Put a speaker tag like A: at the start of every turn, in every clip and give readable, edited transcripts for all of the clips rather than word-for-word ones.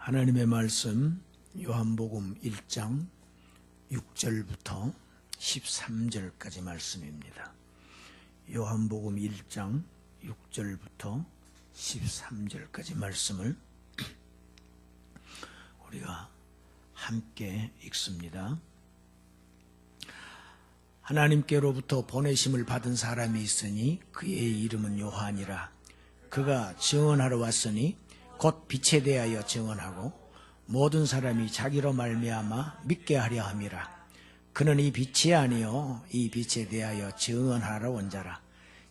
A: 하나님의 말씀 요한복음 1장 6절부터 13절까지 말씀입니다. 요한복음 1장 6절부터 13절까지 말씀을 우리가 함께 읽습니다. 하나님께로부터 보내심을 받은 사람이 있으니 그의 이름은 요한이라. 그가 증언하러 왔으니 곧 빛에 대하여 증언하고 모든 사람이 자기로 말미암아 믿게 하려 함이라. 그는 이 빛이 아니요 이 빛에 대하여 증언하러 온 자라.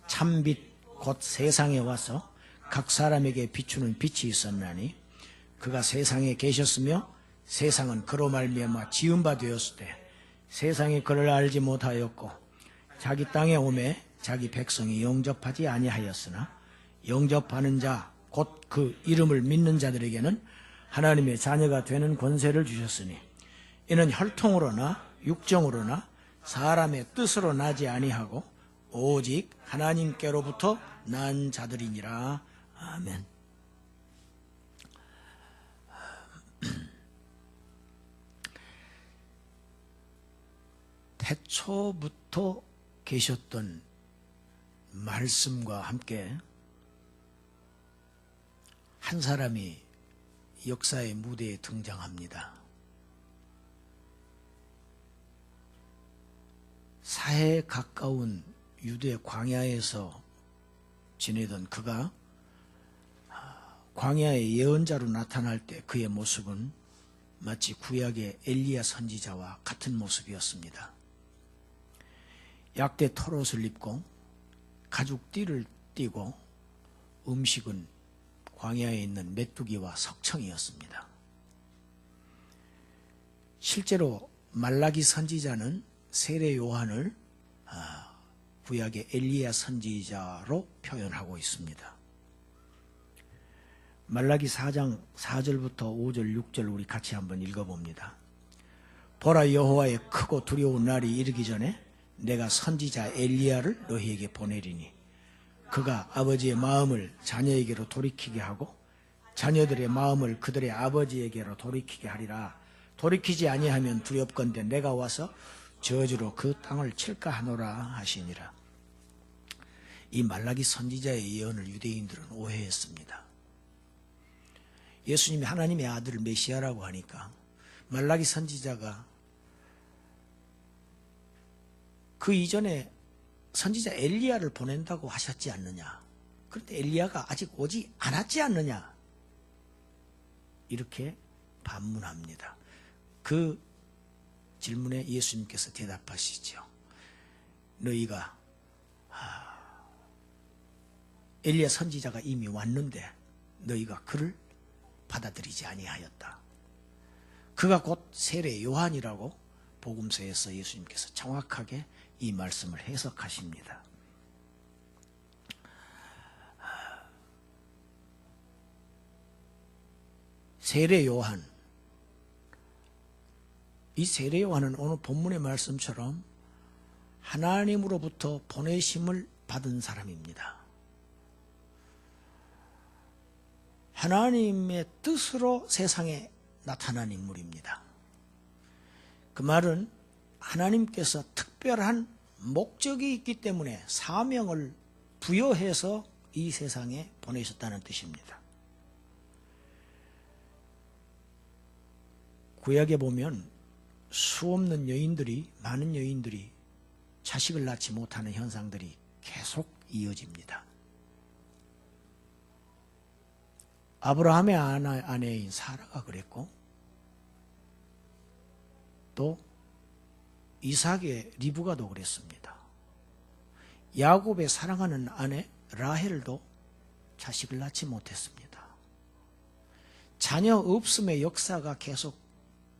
A: 참빛 곧 세상에 와서 각 사람에게 비추는 빛이 있었나니 그가 세상에 계셨으며 세상은 그로 말미암아 지은 바 되었을 때 세상이 그를 알지 못하였고 자기 땅에 오매 자기 백성이 영접하지 아니하였으나 영접하는 자 곧 그 이름을 믿는 자들에게는 하나님의 자녀가 되는 권세를 주셨으니 이는 혈통으로나 육정으로나 사람의 뜻으로 나지 아니하고 오직 하나님께로부터 난 자들이니라. 아멘. 태초부터 계셨던 말씀과 함께 한 사람이 역사의 무대에 등장합니다. 사해에 가까운 유대 광야에서 지내던 그가 광야의 예언자로 나타날 때 그의 모습은 마치 구약의 엘리야 선지자와 같은 모습이었습니다. 약대 털옷을 입고 가죽 띠를 띠고 음식은 광야에 있는 메뚜기와 석청이었습니다. 실제로 말라기 선지자는 세례 요한을 구약의 엘리야 선지자로 표현하고 있습니다. 말라기 4장 4절부터 5절 6절 우리 같이 한번 읽어봅니다. 보라, 여호와의 크고 두려운 날이 이르기 전에 내가 선지자 엘리야를 너희에게 보내리니 그가 아버지의 마음을 자녀에게로 돌이키게 하고 자녀들의 마음을 그들의 아버지에게로 돌이키게 하리라. 돌이키지 아니하면 두렵건대 내가 와서 저주로 그 땅을 칠까 하노라 하시니라. 이 말라기 선지자의 예언을 유대인들은 오해했습니다. 예수님이 하나님의 아들 메시아라고 하니까 말라기 선지자가 그 이전에 선지자 엘리야를 보낸다고 하셨지 않느냐. 그런데 엘리야가 아직 오지 않았지 않느냐. 이렇게 반문합니다. 그 질문에 예수님께서 대답하시죠. 너희가 엘리야 선지자가 이미 왔는데 너희가 그를 받아들이지 아니하였다. 그가 곧 세례 요한이라고 복음서에서 예수님께서 정확하게 이 말씀을 해석하십니다. 세례 요한, 이 세례 요한은 오늘 본문의 말씀처럼 하나님으로부터 보내심을 받은 사람입니다. 하나님의 뜻으로 세상에 나타난 인물입니다. 그 말은 하나님께서 특별한 목적이 있기 때문에 사명을 부여해서 이 세상에 보내셨다는 뜻입니다. 구약에 보면 수없는 여인들이, 많은 여인들이 자식을 낳지 못하는 현상들이 계속 이어집니다. 아브라함의 아내인 사라가 그랬고 또 이삭의 리브가도 그랬습니다. 야곱의 사랑하는 아내 라헬도 자식을 낳지 못했습니다. 자녀 없음의 역사가 계속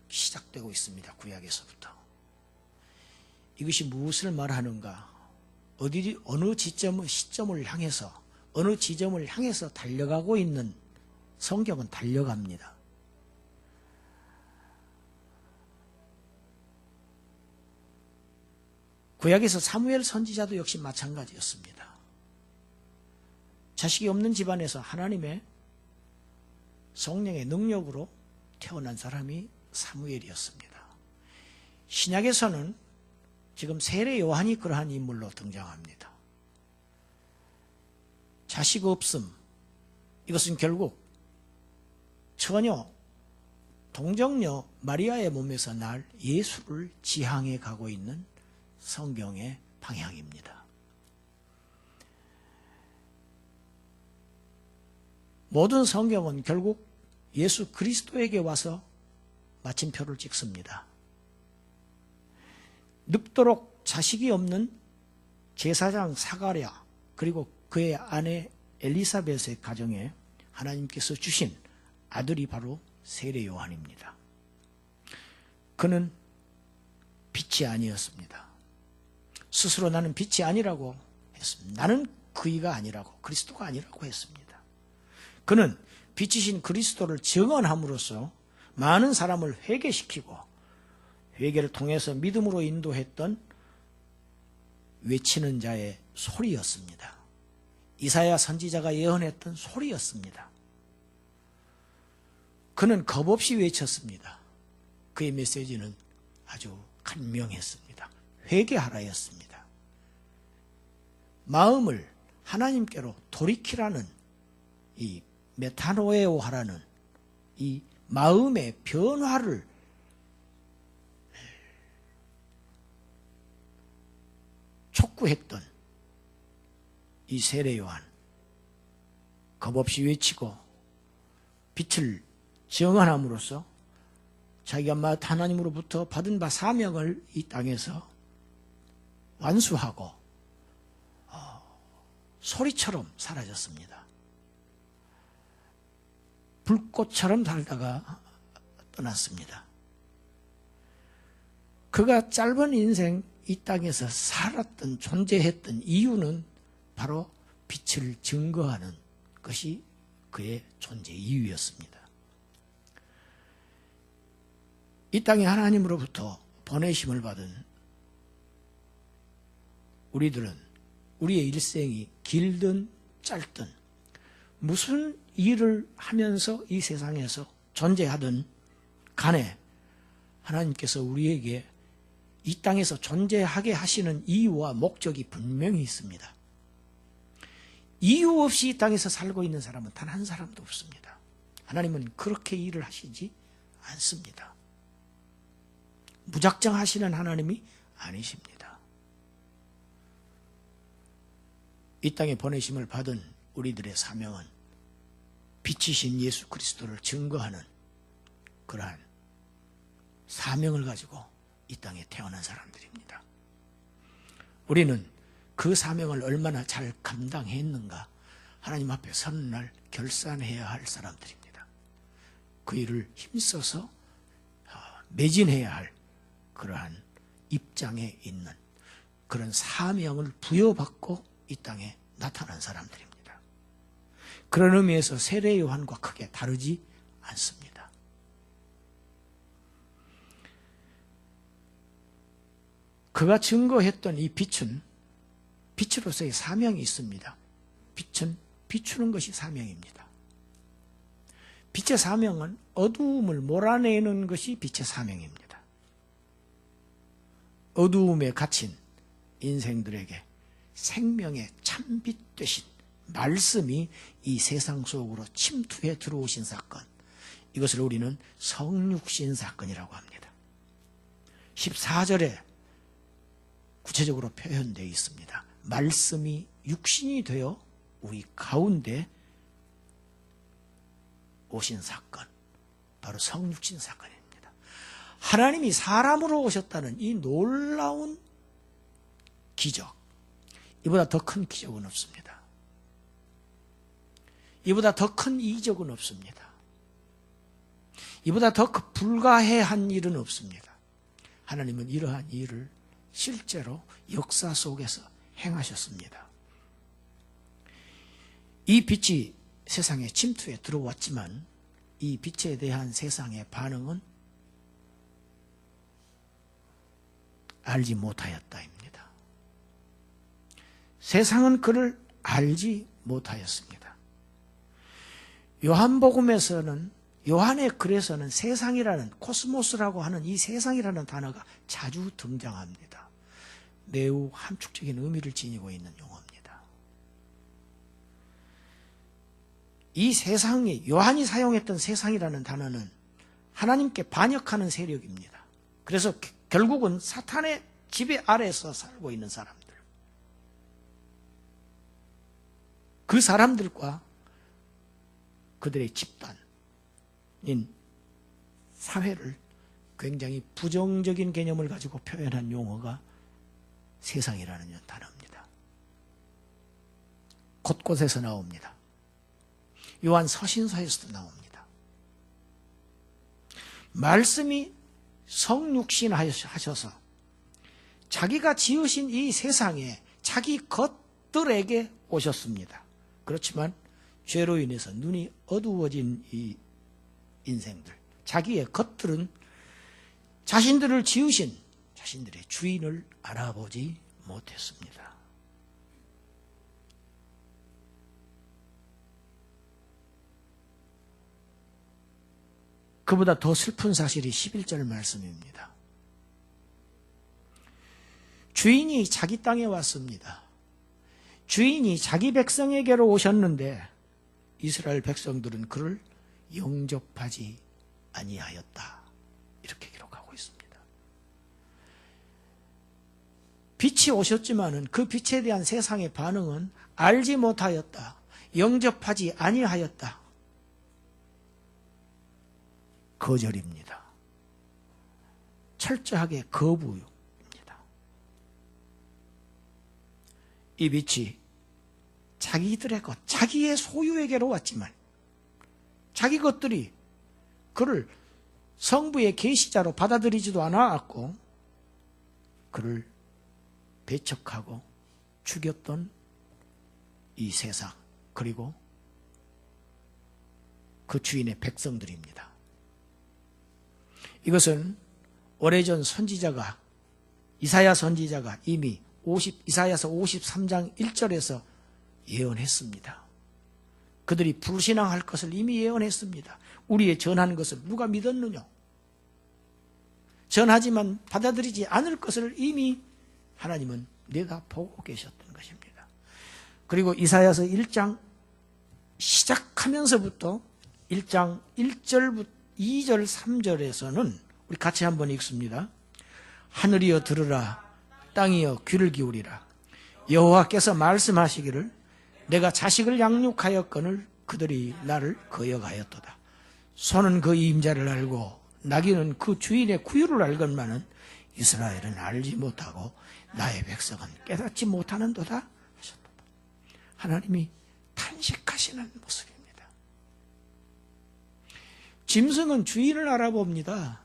A: 시작되고 있습니다. 구약에서부터. 이것이 무엇을 말하는가? 어느 시점을 향해서 어느 지점을 향해서 달려가고 있는 성경은 달려갑니다. 구약에서 사무엘 선지자도 역시 마찬가지였습니다. 자식이 없는 집안에서 하나님의 성령의 능력으로 태어난 사람이 사무엘이었습니다. 신약에서는 지금 세례 요한이 그러한 인물로 등장합니다. 자식 없음, 이것은 결국 처녀, 동정녀 마리아의 몸에서 날 예수를 지향해 가고 있는 성경의 방향입니다. 모든 성경은 결국 예수 그리스도에게 와서 마침표를 찍습니다. 늙도록 자식이 없는 제사장 사가랴 그리고 그의 아내 엘리사벳의 가정에 하나님께서 주신 아들이 바로 세례 요한입니다. 그는 빛이 아니었습니다. 스스로 나는 빛이 아니라고 했습니다. 나는 그이가 아니라고, 그리스도가 아니라고 했습니다. 그는 빛이신 그리스도를 증언함으로써 많은 사람을 회개시키고 회개를 통해서 믿음으로 인도했던 외치는 자의 소리였습니다. 이사야 선지자가 예언했던 소리였습니다. 그는 겁없이 외쳤습니다. 그의 메시지는 아주 간명했습니다. 회개하라였습니다. 마음을 하나님께로 돌이키라는 이 메타노에오하라는 이 마음의 변화를 촉구했던 이 세례 요한, 겁없이 외치고 빛을 증언함으로써 자기가 하나님으로부터 받은 바 사명을 이 땅에서 완수하고 소리처럼 사라졌습니다. 불꽃처럼 살다가 떠났습니다. 그가 짧은 인생 이 땅에서 살았던, 존재했던 이유는 바로 빛을 증거하는 것이 그의 존재 이유였습니다. 이 땅에 하나님으로부터 보내심을 받은 우리들은 우리의 일생이 길든 짧든 무슨 일을 하면서 이 세상에서 존재하든 간에 하나님께서 우리에게 이 땅에서 존재하게 하시는 이유와 목적이 분명히 있습니다. 이유 없이 이 땅에서 살고 있는 사람은 단 한 사람도 없습니다. 하나님은 그렇게 일을 하시지 않습니다. 무작정 하시는 하나님이 아니십니다. 이 땅에 보내심을 받은 우리들의 사명은 빛이신 예수 그리스도를 증거하는 그러한 사명을 가지고 이 땅에 태어난 사람들입니다. 우리는 그 사명을 얼마나 잘 감당했는가 하나님 앞에 서는 날 결산해야 할 사람들입니다. 그 일을 힘써서 매진해야 할 그러한 입장에 있는 그런 사명을 부여받고 이 땅에 나타난 사람들입니다. 그런 의미에서 세례 요한과 크게 다르지 않습니다. 그가 증거했던 이 빛은 빛으로서의 사명이 있습니다. 빛은 비추는 것이 사명입니다. 빛의 사명은 어두움을 몰아내는 것이 빛의 사명입니다. 어두움에 갇힌 인생들에게 생명의 참빛 되신 말씀이 이 세상 속으로 침투해 들어오신 사건, 이것을 우리는 성육신 사건이라고 합니다. 14절에 구체적으로 표현되어 있습니다. 말씀이 육신이 되어 우리 가운데 오신 사건, 바로 성육신 사건입니다. 하나님이 사람으로 오셨다는 이 놀라운 기적, 이보다 더 큰 기적은 없습니다. 이보다 더 큰 이적은 없습니다. 이보다 더 불가해한 일은 없습니다. 하나님은 이러한 일을 실제로 역사 속에서 행하셨습니다. 이 빛이 세상에 침투해 들어왔지만 이 빛에 대한 세상의 반응은 알지 못하였다입니다. 세상은 그를 알지 못하였습니다. 요한복음에서는 요한의 글에서는 세상이라는, 코스모스라고 하는 이 세상이라는 단어가 자주 등장합니다. 매우 함축적인 의미를 지니고 있는 용어입니다. 이 세상이, 요한이 사용했던 세상이라는 단어는 하나님께 반역하는 세력입니다. 그래서 결국은 사탄의 지배 아래에서 살고 있는 사람들, 그 사람들과 그들의 집단인 사회를 굉장히 부정적인 개념을 가지고 표현한 용어가 세상이라는 단어입니다. 곳곳에서 나옵니다. 요한 서신서에서도 나옵니다. 말씀이 성육신 하셔서 자기가 지으신 이 세상에 자기 것들에게 오셨습니다. 그렇지만 죄로 인해서 눈이 어두워진 이 인생들, 자기의 것들은 자신들을 지으신 자신들의 주인을 알아보지 못했습니다. 그보다 더 슬픈 사실이 11절 말씀입니다. 주인이 자기 땅에 왔습니다. 주인이 자기 백성에게로 오셨는데 이스라엘 백성들은 그를 영접하지 아니하였다. 이렇게 기록하고 있습니다. 빛이 오셨지만은 그 빛에 대한 세상의 반응은 알지 못하였다. 영접하지 아니하였다. 거절입니다. 철저하게 거부입니다. 이 빛이 자기들의 것, 자기의 소유에게로 왔지만 자기 것들이 그를 성부의 계시자로 받아들이지도 않았고 그를 배척하고 죽였던 이 세상, 그리고 그 주인의 백성들입니다. 이것은 오래전 선지자가, 이사야 선지자가 이미 이사야서 53장 1절에서 예언했습니다. 그들이 불신앙할 것을 이미 예언했습니다. 우리의 전하는 것을 누가 믿었느냐? 전하지만 받아들이지 않을 것을 이미 하나님은 내다보고 계셨던 것입니다. 그리고 이사야서 1장 시작하면서부터 1장 1절, 2절, 3절에서는 우리 같이 한번 읽습니다. 하늘이여 들으라, 땅이여 귀를 기울이라. 여호와께서 말씀하시기를 내가 자식을 양육하였거늘 그들이 나를 거역하였도다. 소는 그 임자를 알고 나귀는 그 주인의 구유를 알건만은 이스라엘은 알지 못하고 나의 백성은 깨닫지 못하는도다 하셨도다. 하나님이 탄식하시는 모습입니다. 짐승은 주인을 알아봅니다.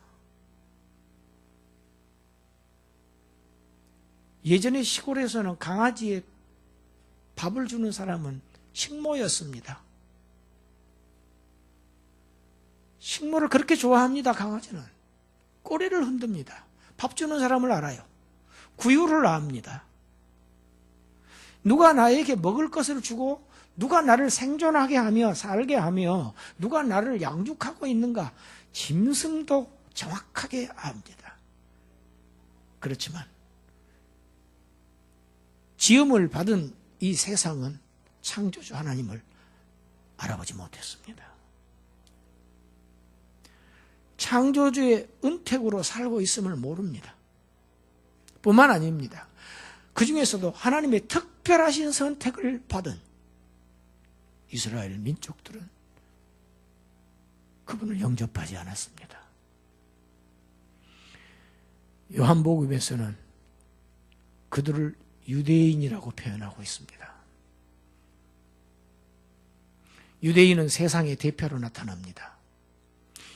A: 예전에 시골에서는 강아지에 밥을 주는 사람은 식모였습니다. 식모를 그렇게 좋아합니다. 강아지는 꼬리를 흔듭니다. 밥 주는 사람을 알아요. 구유를 압니다. 누가 나에게 먹을 것을 주고 누가 나를 생존하게 하며 살게 하며 누가 나를 양육하고 있는가, 짐승도 정확하게 압니다. 그렇지만 지음을 받은 이 세상은 창조주 하나님을 알아보지 못했습니다. 창조주의 은택으로 살고 있음을 모릅니다. 뿐만 아닙니다. 그 중에서도 하나님의 특별하신 선택을 받은 이스라엘 민족들은 그분을 영접하지 않았습니다. 요한복음에서는 그들을 유대인이라고 표현하고 있습니다. 유대인은 세상의 대표로 나타납니다.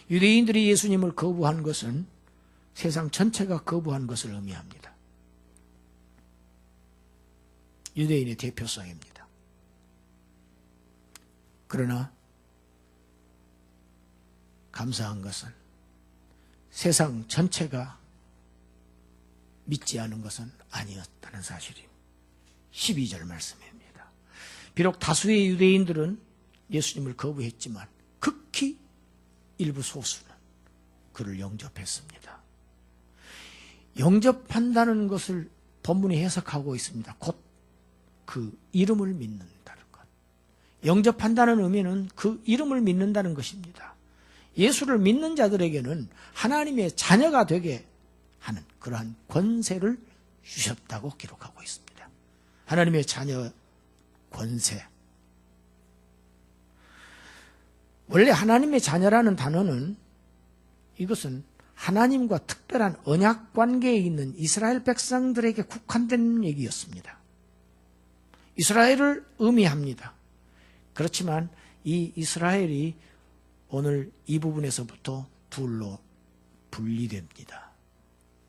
A: 유대인들이 예수님을 거부한 것은 세상 전체가 거부한 것을 의미합니다. 유대인의 대표성입니다. 그러나 감사한 것은 세상 전체가 믿지 않은 것은 아니었다는 사실이 12절 말씀입니다. 비록 다수의 유대인들은 예수님을 거부했지만 극히 일부 소수는 그를 영접했습니다. 영접한다는 것을 본문이 해석하고 있습니다. 곧 그 이름을 믿는다는 것. 영접한다는 의미는 그 이름을 믿는다는 것입니다. 예수를 믿는 자들에게는 하나님의 자녀가 되게 하는 그러한 권세를 주셨다고 기록하고 있습니다. 하나님의 자녀 권세. 원래 하나님의 자녀라는 단어는 이것은 하나님과 특별한 언약 관계에 있는 이스라엘 백성들에게 국한된 얘기였습니다. 이스라엘을 의미합니다. 그렇지만 이 이스라엘이 오늘 이 부분에서부터 둘로 분리됩니다.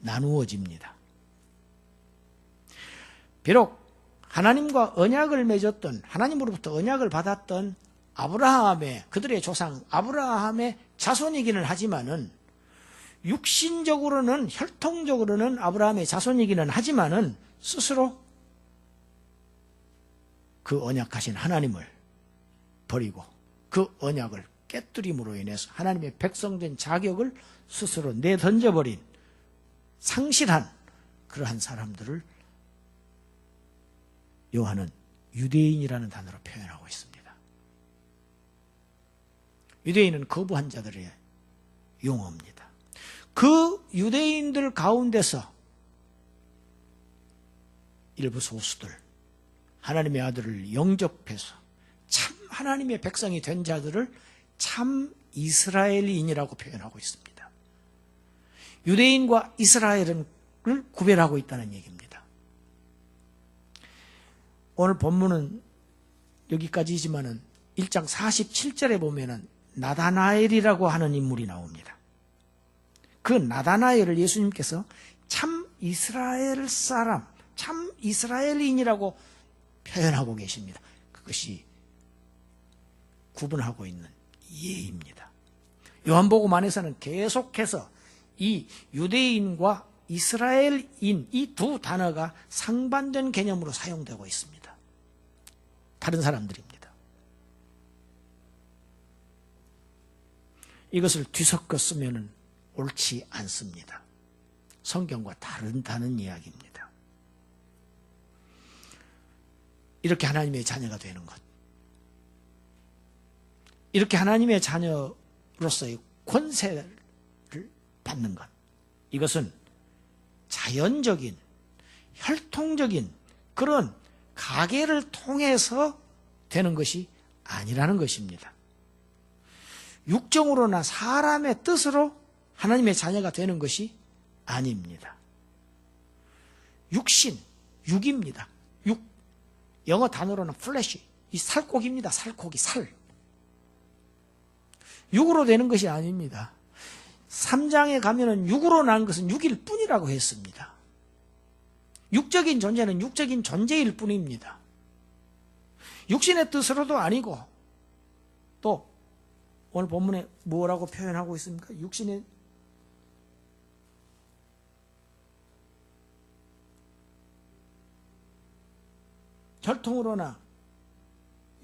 A: 나누어집니다. 비록 하나님과 언약을 맺었던, 하나님으로부터 언약을 받았던 아브라함의, 그들의 조상 아브라함의 자손이기는 하지만은, 육신적으로는, 혈통적으로는 아브라함의 자손이기는 하지만은 스스로 그 언약하신 하나님을 버리고 그 언약을 깨뜨림으로 인해서 하나님의 백성된 자격을 스스로 내던져버린, 상실한 그러한 사람들을 요한은 유대인이라는 단어로 표현하고 있습니다. 유대인은 거부한 자들의 용어입니다. 그 유대인들 가운데서 일부 소수들, 하나님의 아들을 영접해서 참 하나님의 백성이 된 자들을 참 이스라엘인이라고 표현하고 있습니다. 유대인과 이스라엘을 구별하고 있다는 얘기입니다. 오늘 본문은 여기까지이지만은 1장 47절에 보면은 나다나엘이라고 하는 인물이 나옵니다. 그 나다나엘을 예수님께서 참 이스라엘 사람, 참 이스라엘인이라고 표현하고 계십니다. 그것이 구분하고 있는 예입니다. 요한복음 안에서는 계속해서 이 유대인과 이스라엘인 이 두 단어가 상반된 개념으로 사용되고 있습니다. 다른 사람들입니다. 이것을 뒤섞어 쓰면 옳지 않습니다. 성경과 다른 이야기입니다. 이렇게 하나님의 자녀가 되는 것, 이렇게 하나님의 자녀로서의 권세를 받는 것, 이것은 자연적인, 혈통적인 그런 가계를 통해서 되는 것이 아니라는 것입니다. 육정으로나 사람의 뜻으로 하나님의 자녀가 되는 것이 아닙니다. 육신, 육입니다. 육, 영어 단어로는 플래시, 이 살코기입니다. 살코기, 살. 육으로 되는 것이 아닙니다. 3장에 가면은 육으로 난 것은 육일 뿐이라고 했습니다. 육적인 존재는 육적인 존재일 뿐입니다. 육신의 뜻으로도 아니고, 또 오늘 본문에 뭐라고 표현하고 있습니까? 육신의 혈통으로나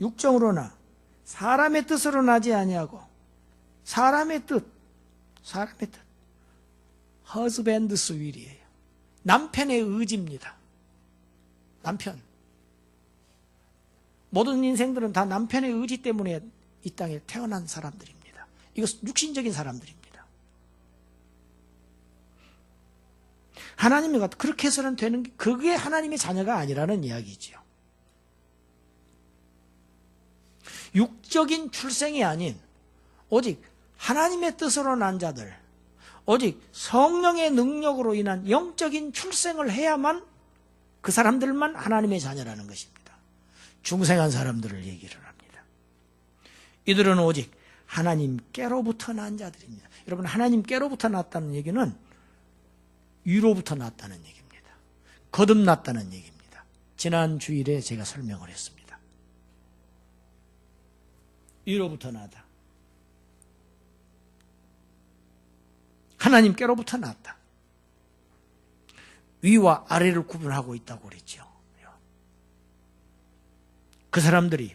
A: 육정으로나 사람의 뜻으로 나지 아니하고, 사람의 뜻 husband's will이에요. 남편의 의지입니다. 남편. 모든 인생들은 다 남편의 의지 때문에 이 땅에 태어난 사람들입니다. 이것은 육신적인 사람들입니다. 하나님과 그렇게 해서는 되는 게, 그게 하나님의 자녀가 아니라는 이야기지요. 육적인 출생이 아닌 오직 하나님의 뜻으로 난 자들, 오직 성령의 능력으로 인한 영적인 출생을 해야만 그 사람들만 하나님의 자녀라는 것입니다. 중생한 사람들을 얘기를 합니다. 이들은 오직 하나님께로부터 난 자들입니다. 여러분, 하나님께로부터 났다는 얘기는 위로부터 났다는 얘기입니다. 거듭났다는 얘기입니다. 지난 주일에 제가 설명을 했습니다. 위로부터 나다. 하나님께로부터 났다. 위와 아래를 구분하고 있다고 그랬죠. 그 사람들이,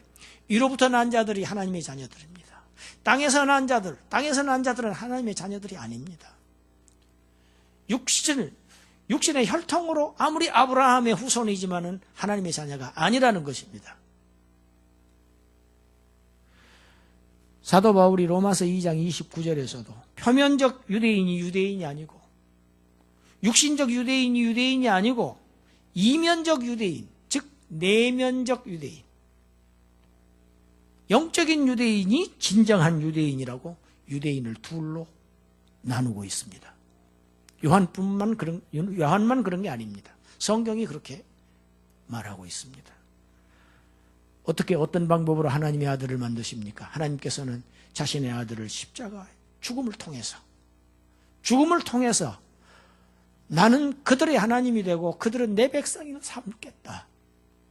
A: 위로부터 난 자들이 하나님의 자녀들입니다. 땅에서 난 자들은 하나님의 자녀들이 아닙니다. 육신의 혈통으로 아무리 아브라함의 후손이지만은 하나님의 자녀가 아니라는 것입니다. 사도 바울이 로마서 2장 29절에서도 표면적 유대인이 유대인이 아니고 육신적 유대인이 유대인이 아니고 이면적 유대인, 즉 내면적 유대인, 영적인 유대인이 진정한 유대인이라고 유대인을 둘로 나누고 있습니다. 요한만 그런 게 아닙니다. 성경이 그렇게 말하고 있습니다. 어떻게 어떤 방법으로 하나님의 아들을 만드십니까? 하나님께서는 자신의 아들을 십자가의 죽음을 통해서 나는 그들의 하나님이 되고 그들은 내 백성이 삼겠다.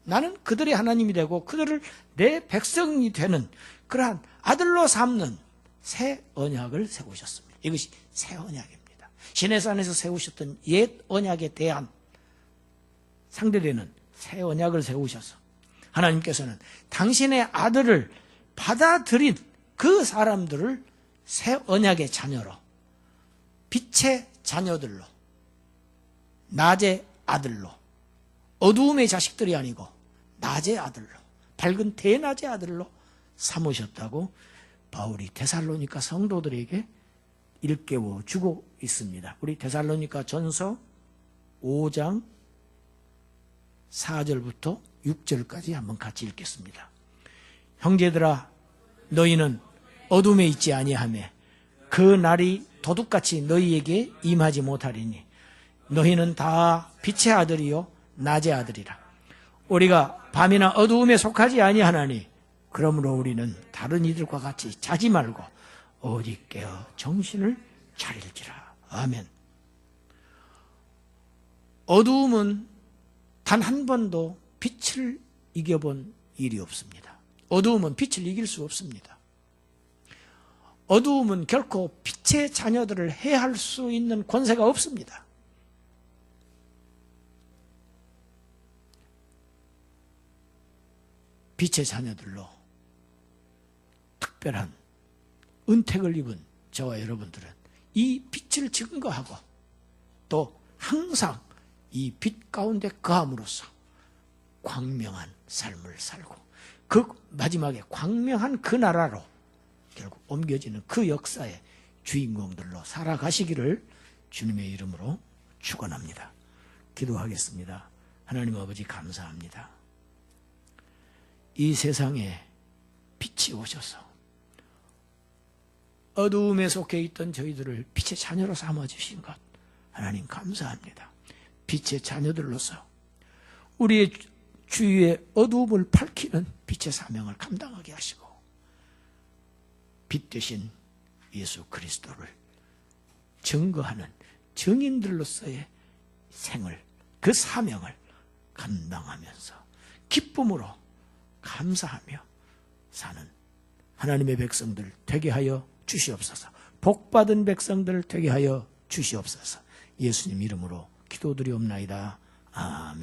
A: 나는 그들의 하나님이 되고 그들을 내 백성이 되는 그러한 아들로 삼는 새 언약을 세우셨습니다. 이것이 새 언약입니다. 시내산에서 세우셨던 옛 언약에 대한 상대되는 새 언약을 세우셔서 하나님께서는 당신의 아들을 받아들인 그 사람들을 새 언약의 자녀로, 빛의 자녀들로, 낮의 아들로, 어두움의 자식들이 아니고 낮의 아들로, 밝은 대낮의 아들로 삼으셨다고 바울이 데살로니가 성도들에게 일깨워 주고 있습니다. 우리 데살로니가 전서 5장 4절부터 6절까지 한번 같이 읽겠습니다. 형제들아, 너희는 어둠에 있지 아니하며 그 날이 도둑같이 너희에게 임하지 못하리니 너희는 다 빛의 아들이요 낮의 아들이라. 우리가 밤이나 어두움에 속하지 아니하나니 그러므로 우리는 다른 이들과 같이 자지 말고 오직 깨어 정신을 차릴지라. 아멘. 어두움은 단 한 번도 빛을 이겨본 일이 없습니다. 어두움은 빛을 이길 수 없습니다. 어두움은 결코 빛의 자녀들을 해할 수 있는 권세가 없습니다. 빛의 자녀들로 특별한 은택을 입은 저와 여러분들은 이 빛을 증거하고 또 항상 이 빛 가운데 거함으로써 광명한 삶을 살고 그 마지막에 광명한 그 나라로 결국 옮겨지는 그 역사의 주인공들로 살아가시기를 주님의 이름으로 축원합니다. 기도하겠습니다. 하나님 아버지 감사합니다. 이 세상에 빛이 오셔서 어두움에 속해 있던 저희들을 빛의 자녀로 삼아주신 것 하나님 감사합니다. 빛의 자녀들로서 우리의 주위의 어두움을 밝히는 빛의 사명을 감당하게 하시고 빛 되신 예수 그리스도를 증거하는 증인들로서의 생을, 그 사명을 감당하면서 기쁨으로 감사하며 사는 하나님의 백성들 되게 하여 주시옵소서. 복받은 백성들 되게 하여 주시옵소서. 예수님 이름으로 기도드리옵나이다. 아멘.